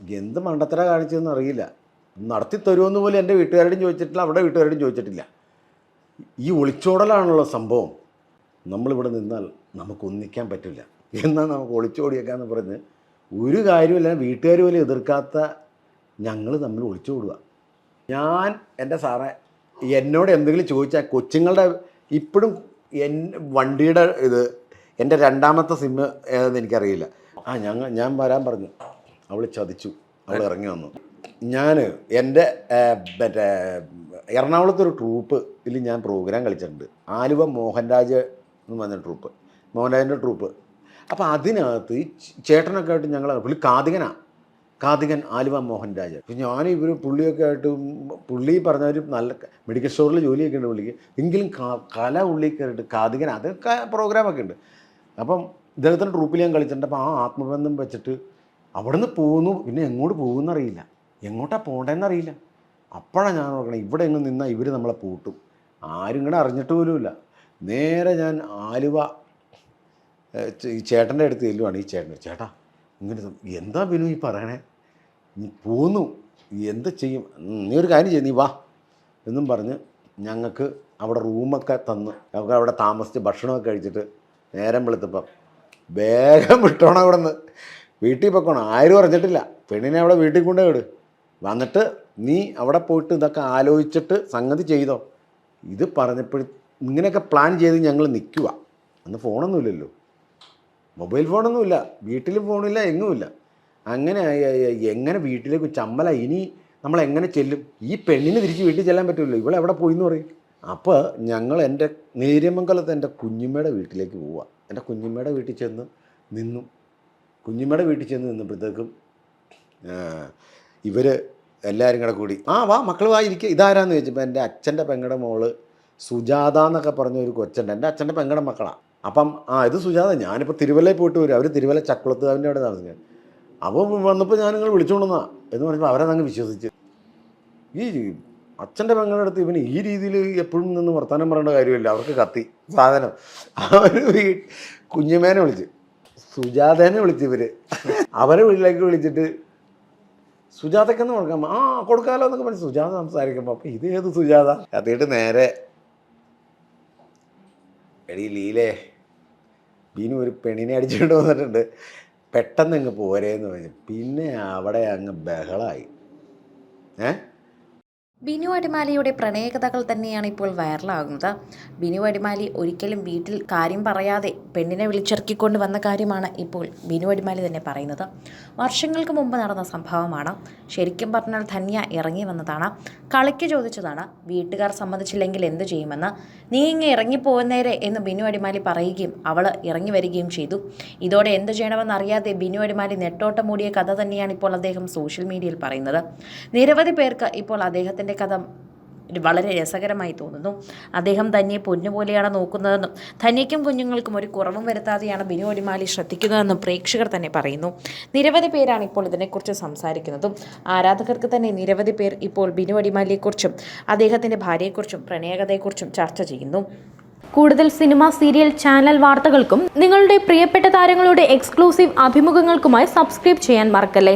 എന്ത് മണ്ടത്തര കാണിച്ചതെന്ന് അറിയില്ല. നടത്തി തരുമെന്ന് പോലും എൻ്റെ വീട്ടുകാരോടും ചോദിച്ചിട്ടില്ല, അവിടെ വീട്ടുകാരോടും ചോദിച്ചിട്ടില്ല. ഈ ഒളിച്ചോടലാണുള്ള സംഭവം. നമ്മളിവിടെ നിന്നാൽ നമുക്ക് ഒന്നിക്കാൻ പറ്റില്ല, എന്നാൽ നമുക്ക് ഒളിച്ചോടിയേക്കാന്ന് പറഞ്ഞ് ഒരു കാര്യമില്ല. വീട്ടുകാർ പോലും എതിർക്കാത്ത ഞങ്ങൾ തമ്മിൽ ഒളിച്ചോടുക. ഞാൻ എൻ്റെ സാറേ എന്നോട് എന്തെങ്കിലും ചോദിച്ചാൽ കൊച്ചുങ്ങളുടെ ഇപ്പോഴും വണ്ടിയുടെ ഇത് എൻ്റെ രണ്ടാമത്തെ സിമ്മ് ഏതെന്ന് എനിക്കറിയില്ല. ഞാൻ വരാൻ പറഞ്ഞു, അവൾ ചതിച്ചു, അവൾ ഇറങ്ങി വന്നു. ഞാൻ എൻ്റെ മറ്റേ എറണാകുളത്തൊരു ട്രൂപ്പിൽ ഞാൻ പ്രോഗ്രാം കളിച്ചിട്ടുണ്ട്. ആലുവ മോഹൻരാജ് എന്ന് പറഞ്ഞ ട്രൂപ്പ്, മോഹൻരാജിൻ്റെ ട്രൂപ്പ്. അപ്പോൾ അതിനകത്ത് ഈ ചേട്ടനൊക്കെ ആയിട്ട് ഞങ്ങൾ പുള്ളി കാതികൻ ആലുവ മോഹൻരാജ്. അപ്പോൾ ഞാൻ പുള്ളിയൊക്കെ ആയിട്ട് പുള്ളി പറഞ്ഞവർ നല്ല മെഡിക്കൽ സ്റ്റോറിൽ ജോലിയൊക്കെ ഉണ്ട് പുള്ളിക്ക്, എങ്കിലും കല ഉള്ളിൽ കയറിയിട്ട് കാതികൻ അതൊക്കെ പ്രോഗ്രാമൊക്കെ ഉണ്ട്. അപ്പം ഇദ്ദേഹത്തിൻ്റെ ട്രൂപ്പിൽ ഞാൻ കളിച്ചിട്ടുണ്ട്. അപ്പോൾ ആ ആത്മബന്ധം വെച്ചിട്ട് അവിടെ നിന്ന് പോകുന്നു. പിന്നെ എങ്ങോട്ട് പോകുമെന്നറിയില്ല, എങ്ങോട്ടാണ് പോകേണ്ടതെന്നറിയില്ല. അപ്പോഴാണ് ഞാൻ ഓർക്കണം, ഇവിടെ എങ്ങും നിന്നാൽ ഇവർ നമ്മളെ പൂട്ടും. ആരും ഇങ്ങനെ അറിഞ്ഞിട്ട് പോലുമില്ല. നേരെ ഞാൻ ആലുവ ഈ ചേട്ടൻ്റെ അടുത്ത് ചെല്ലുവാണ്. ഈ ചേട്ടാ ഇങ്ങനെ എന്താ ബിനു ഈ പറയണേ, നീ പോന്നു, എന്ത് ചെയ്യും, നീ ഒരു കാര്യം ചെയ്യും, നീ വാ എന്നും പറഞ്ഞ് ഞങ്ങൾക്ക് അവിടെ റൂമൊക്കെ തന്ന് ഞങ്ങൾക്ക് അവിടെ താമസിച്ച് ഭക്ഷണമൊക്കെ കഴിച്ചിട്ട് നേരം വെളുത്തപ്പം വേഗം വിട്ടോണം അവിടെ നിന്ന്, വീട്ടിൽ പൊക്കോണം. ആരും അറിഞ്ഞിട്ടില്ല. പെണ്ണിനെ അവിടെ വീട്ടിൽ കൊണ്ടേ വിട്, വന്നിട്ട് നീ അവിടെ പോയിട്ട് ഇതൊക്കെ ആലോചിച്ചിട്ട് സംഗതി ചെയ്തോ. ഇത് പറഞ്ഞപ്പോൾ ഇങ്ങനെയൊക്കെ പ്ലാൻ ചെയ്ത് ഞങ്ങൾ നിൽക്കുക. അന്ന് ഫോണൊന്നുമില്ലല്ലോ, മൊബൈൽ ഫോണൊന്നുമില്ല, വീട്ടിലും ഫോണില്ല, എങ്ങുമില്ല. അങ്ങനെ എങ്ങനെ വീട്ടിലേക്ക് ചമ്മല, ഇനി നമ്മളെങ്ങനെ ചെല്ലും? ഈ പെണ്ണിന് തിരിച്ച് വീട്ടിൽ ചെല്ലാൻ പറ്റുമല്ലോ, ഇവളെവിടെ പോയി എന്ന് പറയും. അപ്പോൾ ഞങ്ങൾ എൻ്റെ നേര്യമംഗലത്ത് എൻ്റെ കുഞ്ഞുമ്മയുടെ വീട്ടിലേക്ക് പോവുക. എൻ്റെ കുഞ്ഞുമ്മയുടെ വീട്ടിൽ ചെന്ന് നിന്നു. കുഞ്ഞുമ്മയുടെ വീട്ടിൽ ചെന്ന് നിന്നപ്പോഴത്തേക്കും ഇവർ എല്ലാവരും കൂടെ കൂടി വാ മക്കൾ വാ ഇരിക്കുക, ഇതാരാന്ന് ചോദിച്ചപ്പോൾ എൻ്റെ അച്ഛൻ്റെ പെങ്ങളുടെ മോള് സുജാത എന്നൊക്കെ പറഞ്ഞ ഒരു കൊച്ചുണ്ട്, എൻ്റെ അച്ഛൻ്റെ പെങ്ങളുടെ മക്കളാണ്. അപ്പം ഇത് സുജാത, ഞാനിപ്പോൾ തിരുവല്ലയിൽ പോയിട്ട് വരും. അവർ തിരുവല്ല ചക്കുളത്തുകാവിൻ്റെ അവിടെ താമസിക്കാൻ. അപ്പോൾ വന്നപ്പോൾ ഞാൻ നിങ്ങൾ വിളിച്ചുകൊണ്ടുവന്നാ എന്ന് പറഞ്ഞപ്പോൾ അവരതങ്ങ് വിശ്വസിച്ച്. ഈ അച്ഛൻ്റെ പെങ്ങളുടെ അടുത്ത് ഇവന് ഈ രീതിയിൽ എപ്പോഴും നിന്ന് വർത്തമാനം പറയേണ്ട കാര്യമില്ല, അവർക്ക് കത്തി സാധനം. അവർ കുഞ്ഞുമേനെ വിളിച്ച് സുജാതേനെ വിളിച്ച് ഇവർ അവരെ വീട്ടിലേക്ക് വിളിച്ചിട്ട് സുജാതയ്ക്കെന്ന് കൊടുക്കാം, കൊടുക്കാമല്ലോ എന്നൊക്കെ പറഞ്ഞ് സുജാത സംസാരിക്കുമ്പോൾ അപ്പോൾ ഇത് ഏത് സുജാത കത്തിയിട്ട് നേരെ എടീ ലീലേ, ബീനു ഒരു പെണ്ണിനെ അടിച്ചുകൊണ്ട് വന്നിട്ടുണ്ട്, പെട്ടെന്ന് അങ്ങ് പോരേന്ന് പറഞ്ഞു. പിന്നെ അവിടെ അങ്ങ് ബഹളമായി. ബിനു അടിമാലിയുടെ പ്രണയകഥകൾ തന്നെയാണ് ഇപ്പോൾ വൈറലാകുന്നത്. ബിനു അടിമാലി ഒരിക്കലും വീട്ടിൽ കാര്യം പറയാതെ പെണ്ണിനെ വിളിച്ചിറക്കിക്കൊണ്ട് വന്ന കാര്യമാണ് ഇപ്പോൾ ബിനു അടിമാലി തന്നെ പറയുന്നത്. വർഷങ്ങൾക്ക് മുമ്പ് നടന്ന സംഭവമാണ്. ശരിക്കും പറഞ്ഞാൽ ധന്യ ഇറങ്ങി വന്നതാണ്, കളിക്ക് ചോദിച്ചതാണ്. വീട്ടുകാർ സമ്മതിച്ചില്ലെങ്കിൽ എന്തു ചെയ്യുമെന്ന്, നീ ഇങ്ങ് ഇറങ്ങിപ്പോകുന്നേരെ എന്ന് ബിനു അടിമാലി പറയുകയും അവൾ ഇറങ്ങി വരികയും ചെയ്തു. ഇതോടെ എന്തു ചെയ്യണമെന്നറിയാതെ ബിനു അടിമാലി നെട്ടോട്ടം മൂടിയ കഥ തന്നെയാണ് ഇപ്പോൾ അദ്ദേഹം സോഷ്യൽ മീഡിയയിൽ പറയുന്നത്. നിരവധി പേർക്ക് ഇപ്പോൾ അദ്ദേഹത്തിൻ്റെ കഥ വളരെ രസകരമായി തോന്നുന്നു. അദ്ദേഹം ധന്യയെ പൊന്നുപോലെയാണ് നോക്കുന്നതെന്നും ധന്യയ്ക്കും കുഞ്ഞുങ്ങൾക്കും ഒരു കുറവും വരുത്താതെയാണ് ബിനു അടിമാലി ശ്രദ്ധിക്കുന്നതെന്നും പ്രേക്ഷകർ തന്നെ പറയുന്നു. നിരവധി പേരാണ് ഇപ്പോൾ ഇതിനെക്കുറിച്ച് സംസാരിക്കുന്നതും. ആരാധകർക്ക് തന്നെ നിരവധി പേർ ഇപ്പോൾ ബിനു അടിമാലിയെക്കുറിച്ചും അദ്ദേഹത്തിൻ്റെ ഭാര്യയെക്കുറിച്ചും പ്രണയകഥയെക്കുറിച്ചും ചർച്ച ചെയ്യുന്നു. കൂടുതൽ സിനിമ, സീരിയൽ, ചാനൽ വാർത്തകൾക്കും നിങ്ങളുടെ പ്രിയപ്പെട്ട താരങ്ങളുടെ എക്സ്ക്ലൂസീവ് അഭിമുഖങ്ങൾക്കുമായി സബ്സ്ക്രൈബ് ചെയ്യാൻ മറക്കല്ലേ.